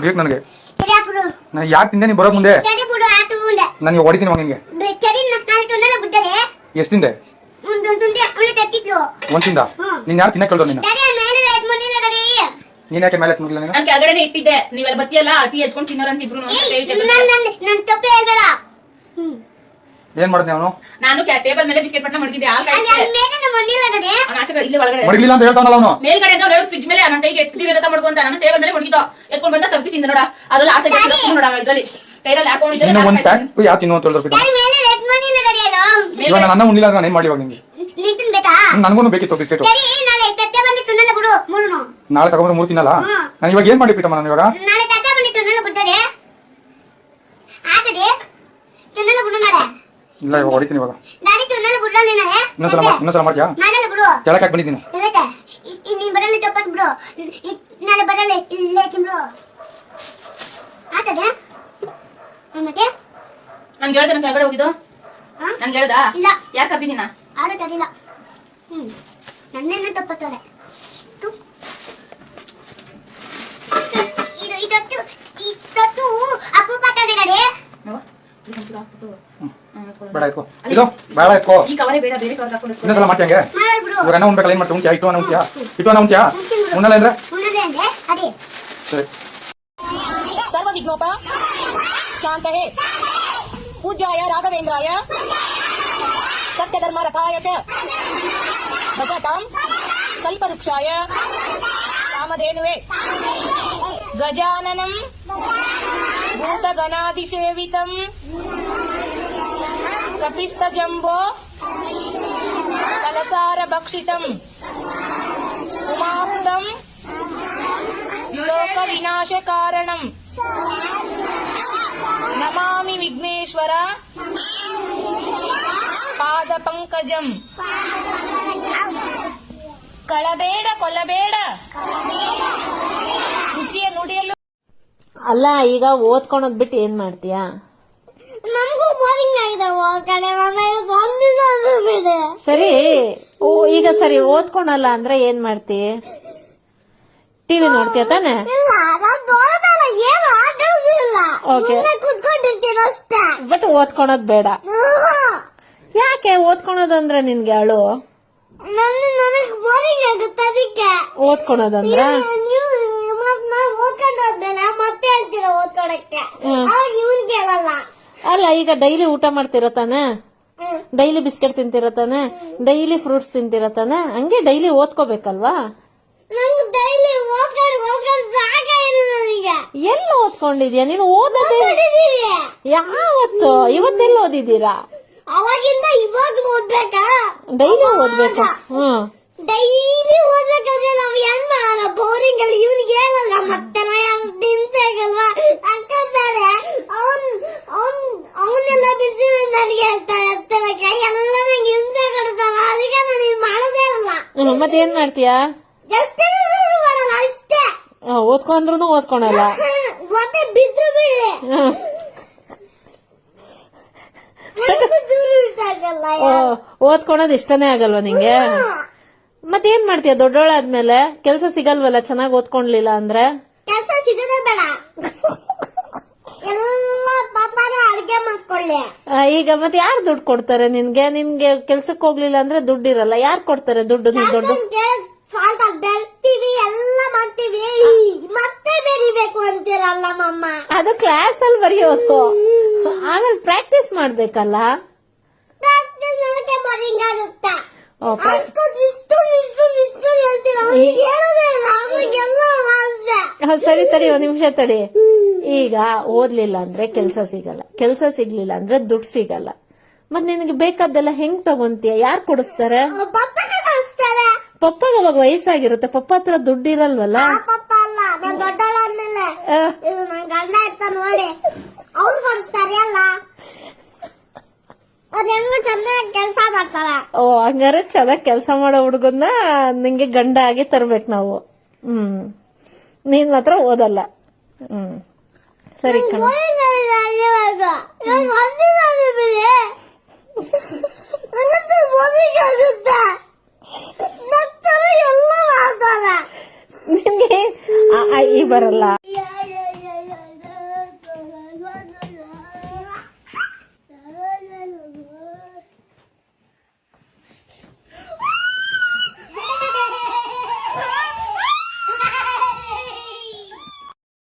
ಬೇಕು ನನಗೆ. ನಾನು ಯಾಕೆ ತಿಂದೆ ನೀನು ಬರೋ ಮುಂದೆ ನನಗೆ ಹೊಡಿತೀನಿ ಮಗನಿಗೆ. ಎಷ್ಟು ತಿಂದೆ? ಒಂದು ತಿಂದ. ನೀನು ಯಾರು ತಿನ್ನಕ್ಕೆ ಕೇಳ್ದೋ ನೀನು? ನೀನ್ ಯಾಕೆ ಮೇಲೆ ಎತ್ಕೊಂಡಿಲ್ಲ? ನೀನು ನಾನು ಕೆಳಗಡೆ ಇಟ್ಟಿದ್ದೆ, ನೀವೆಲ್ಲ ಬತ್ತಿಯಲ್ಲ ಟೀ ಎತ್ಕೊಂಡು ತಿನ್ನೋರಂತ ಇಬ್ರು. ಏನ್ ಮಾಡಿದ್ನಿ ಅವನು? ನಾನು ಟೇಬಲ್ ಮೇಲೆ ಬಿಸ್ಕೆಟ್ ಪಟ್ಟ ಮಡಗಿದ್ದೆ. ಇಲ್ಲಿ ಒಳಗಡೆ ಮಡಗಿಲ್ಲ ಅಂತ ಹೇಳ್ತಾನಲ್ಲ ಅವನು. ಮೇಲ್ಗಡೆ ಫ್ರಿಜ್ ಮೇಲೆ ನನ್ನ ಕೈಗೆ ಎತ್ತಿರತ್ತ ಮಡ್ಕೊಂತ ನಾನು ಟೇಬಲ್ ಮೇಲೆ ಮಡಗಿದ್ದು ಎತ್ಕೊಂಡು ಬಂದ ತಪ್ಪಿ ತಿಂದ ನೋಡ. ಅದ್ರಲ್ಲಿ ಆಸೆ ನೋಡ ಇದ್ರಲ್ಲಿ ಕೈರಲ್ಲಿ ಹಾಕೊಂಡಿದ್ದೆ. ಒಂದು ಪ್ಯಾಕ್ ಯಾವ ತಿನ್ನು ಅಂತ ಹೇಳಿದ್ರು. ಇವಾಗ ನನ್ನ ಉಣ್ಣಿಲ್ಲ ನಾನು ಏನ್ ಮಾಡಿ ಇವಾಗ ನಿಂಗೆ? ನನಗೂ ಬೇಕಿತ್ತು ಬಿಸ್ಕೆಟ್. ನಾಳೆ ತಗೊಂಡ್ರೆ 3 ತಿನ್ನಲ್ಲ. ನಾನು ಇವಾಗ ಏನ್ ಮಾಡಿ ಪ್ರೀತಮ್ಮ? ನಾನು ಇವಾಗ ಇಲ್ಲ ಇವಾಗ ಹೊಡಿತೀನಿ. ಇವಾಗ ಇನ್ನೊಂದ್ಸಲ ಮಾಡ್ತೀಯಾ? ಕೆಳಕ್ಕೆ ಹಾಕಿ ಬಂದಿದ್ದೀನಿ. ನನ್ಗೆ ಹೇಳ್ದೆ ನಾನು ಕೆಳಗಡೆ ಹೋಗಿದ್ದು. ನನ್ಗೆ ಹೇಳ್ದ ಯಾಕೆ ಕರ್ದಿದ್ದೀನ? ನನ್ನೇನ ತಪ್ಪತ್ತೋಳೆ ಬೇಡ ಎತ್ಕೋ. ಇದು ಬೇಡ ಎತ್ಕೋ. ಈ ಕವರೇ ಬೇಡ, ಬೇರೆ ಕವರ್ ಹಾಕೊಂಡು ಇನ್ನೊಂದ್ಸಲ ಮಾಡ್ತೀಯ ಹಂಗೆ? ಇವಾಗ ಅನ್ನ ಉಣ್ಬೇಕಲ್ಲ, ಏನ್ ಮಾಡ್ತೀಯ? ಉಂಟ್ಯಾ? ಇಟ್ಟು ಅನ್ನ ಉಂಟ್ಯಾ? ಇಟ್ಟು ಅನ್ನ ಉಂಟ್ಯಾ? ಉಣ್ಣಲ್ಲ ಅಂದ್ರೆ ಸರಿ. सर्व विघ्नोपा शांत है पूज्याय राघवेंद्राय सत्यधर्म रथाय च भजतां कल्पवृक्षाय कामधेनुवे गजाननं भूतगणाधिसेवितं कपिस्तजम्बो कलसारभक्षितं उमास्तं लोक विनाश कारणं नमामि विघ्नेश्वर पाद पंकजं कळಬೇಡ ಕೊಲ್ಲಬೇಡ ಬಿಸಿಯ ನುಡಿಯಲು. ಅಲ್ಲ ಈಗ ಓದ್ಕೊಳೋದ್ ಬಿಟ್ಟು ಏನ್ ಮಾಡ್ತೀಯಾ? ನಮಗೂ ಬೋರಿಂಗ್ ಆಗಿದೆ. ಸರಿ ಈಗ ಸರಿ ಓದ್ಕೊಳಲ್ಲ ಅಂದ್ರೆ ಏನ್ ಮಾಡ್ತಿ? ಟಿವಿ ನೋಡ್ತೀಯ ತಾನೆ? ಓಕೆ, ಬಟ್ ಓದ್ಕೊಳೋದ್ ಬೇಡ. ಯಾಕೆ? ಓದ್ಕೊಳೋದಂದ್ರೆ ನಿನ್ಗೆ ಅಳು. ನನಗೆ ಬೋರಿಂಗ್ ಆಗುತ್ತೆ ಅದಕ್ಕೆ. ಓದ್ಕೊಳೋದಂದ್ರ ಓದ್ಕೊಂಡೋದ್ಮೇಲೆ ಮತ್ತೆ ಹೇಳ್ತೀರ ಓದ್ಕೊಳಕ್ಕೆ. ಇವನ್ ಕೇಳಲ್ಲ. ಅಲ್ಲ ಈಗ ಡೈಲಿ ಊಟ ಮಾಡ್ತಿರ ತಾನೆ? ಡೈಲಿ ಬಿಸ್ಕೆಟ್ ತಿಂತಿರ ತಾನೆ? ಡೈಲಿ ಫ್ರೂಟ್ಸ್ ತಿಂತಿರ ತಾನೆ? ಹಂಗೆ ಡೈಲಿ ಓದ್ಕೋಬೇಕಲ್ವಾ? ನಂಗೆ ಡೈಲಿ ಓದ್ಕೊಂಡು ಸಾಕಾಗಿದೆ ನನಗೆ. ಎಲ್ಲ ಓದ್ಕೊಂಡಿದ್ಯಾ ನೀನು? ಓದೋದೇ ಯಾವತ್ತು? ಇವತ್ತೆಲ್ಲ ಓದಿದ್ದೀರಾ? ಅವಾಗಿಂದ ಇವಾಗ ಓದ್ಬೇಕಾ? ಡೈಲಿ ಓದ್ಬೇಕು. ಡೈಲಿ ಓದ್ಬೇಕಾದ್ರೆ ನಾವ್ ಏನ್ ಮಾಡೋಣ? ಬೋರಿಂಗ್ ಅಲ್ಲಿ ಇವ್ನಿಗೆ ಹೇಳಲ್ಲ ಮತ್ತೆ ಹಿಂಸೆ ಆಗಲ್ವಾ? ಯಾಕಂತಾರೆ ಅವನ್ನೆಲ್ಲ ಬಿಡಿಸಿ ನನಗೆ ಹೇಳ್ತಾರೆ ಕೈ ಎಲ್ಲ ನಂಗೆ ಹಿಂಸೆ ಕೊಡ್ತಾರ. ಅದಕ್ಕೆ ನಾನು ಇದು ಮಾಡೋದೇ ಅಲ್ಲ. ಮತ್ತೇನ್ ಮಾಡ್ತೀಯಾ? ಎಷ್ಟೇ ಮಾಡಲ್ಲ ಅಷ್ಟೇ. ಓದ್ಕೊಂಡ್ರು ಓದ್ಕೊಳಲ್ಲ. ಮತ್ತೆ ಬಿದ್ದು ಬಿಡಿ ಓದ್ಕೊಳೋದ್ ಇಷ್ಟನೇ ಆಗಲ್ವಾ ನಿಂಗೆ? ಮತ್ತೇನ್ ಮಾಡ್ತೀಯ ದೊಡ್ಡೋಳಾದ್ಮೇಲೆ? ಕೆಲ್ಸ ಸಿಗಲ್ವಲ್ಲ ಚೆನ್ನಾಗ್ ಓದ್ಕೊಂಡ್ಲಿಲ್ಲ ಅಂದ್ರೆ? ಕೆಲ್ಸ ಸಿಗದೆ ಬೇಡ, ಎಲ್ಲ ಪಾಪನ ಅಡ್ಗೆ ಮಾಡ್ಕೊಳ್ಳಿ. ಈಗ ಮತ್ತೆ ಯಾರು ದುಡ್ಡು ಕೊಡ್ತಾರೆ ನಿನ್ಗೆ? ನಿನ್ಗೆ ಕೆಲ್ಸಕ್ ಹೋಗ್ಲಿಲ್ಲ ಅಂದ್ರೆ ದುಡ್ಡು ಇರಲ್ಲ. ಯಾರು ಕೊಡ್ತಾರೆ ದುಡ್ಡು? ನೀನ್ ದುಡ್ಡು ಬೆಳ್ತೀವಿ ಎಲ್ಲ ಮಾಡ್ತೀವಿ, ಮತ್ತೆ ಬೆರಿಬೇಕು ಅಂತೀರಲ್ಲ ಮಮ್ಮ. ಅದು ಕ್ಲಾಸ್ ಅಲ್ಲಿ ಬರೆಯೋದು, ಆಮೇಲೆ ಪ್ರಾಕ್ಟೀಸ್ ಮಾಡ್ಬೇಕಲ್ಲ. ಪ್ರಾಕ್ಟೀಸ್ ನನಗೆ ಬೋರಿಂಗ್ ಆಗುತ್ತೆ. ಸರಿ ತಡಿ, ಒಂದ್ ನಿಮಿಷ ತಡಿ. ಈಗ ಓದ್ಲಿಲ್ಲ ಅಂದ್ರೆ ಕೆಲ್ಸ ಸಿಗಲ್ಲ, ಕೆಲ್ಸ ಸಿಗ್ಲಿಲ್ಲ ಅಂದ್ರೆ ದುಡ್ಡು ಸಿಗಲ್ಲ. ಮತ್ ನಿನಗೆ ಬೇಕಾದ್ದೆಲ್ಲ ಹೆಂಗ್ ತಗೊಂತೀಯ? ಯಾರು ಕೊಡಿಸ್ತಾರೆ? ಪಪ್ಪಗೆ ಅವಾಗ ವಯಸ್ಸಾಗಿರುತ್ತೆ, ಪಪ್ಪ ಹತ್ರ ದುಡ್ಡು ಇರಲ್ವಲ್ಲ. ಪಪ್ಪ ಅಲ್ಲ, ನಾನು ದೊಡ್ಡವಳಾದ್ಮೇಲೆ ನನ್ ಗಂಡ ಇರ್ತ ನೋಡಿ ಅವ್ರು ಕೊಡಿಸ್ತಾರೆ ಅಲ್ಲ. ಅದೇನು ಚೆನ್ನಾಗಿ ಕೆಲಸ ಮಾಡ್ತಾರ. ಓ ಹಂಗಾರೆ ಚೆನ್ನಾಗಿ ಕೆಲಸ ಮಾಡೋ ಹುಡುಗನ್ನ ನಿಂಗೆ ಗಂಡ ಆಗಿ ತರ್ಬೇಕು ನಾವು. ನೀನ್ ಮಾತ್ರ ಓದಲ್ಲ. ಸರಿ ಕಣ. ನಿನ್ಗೆ ಈ ಬರಲ್ಲ.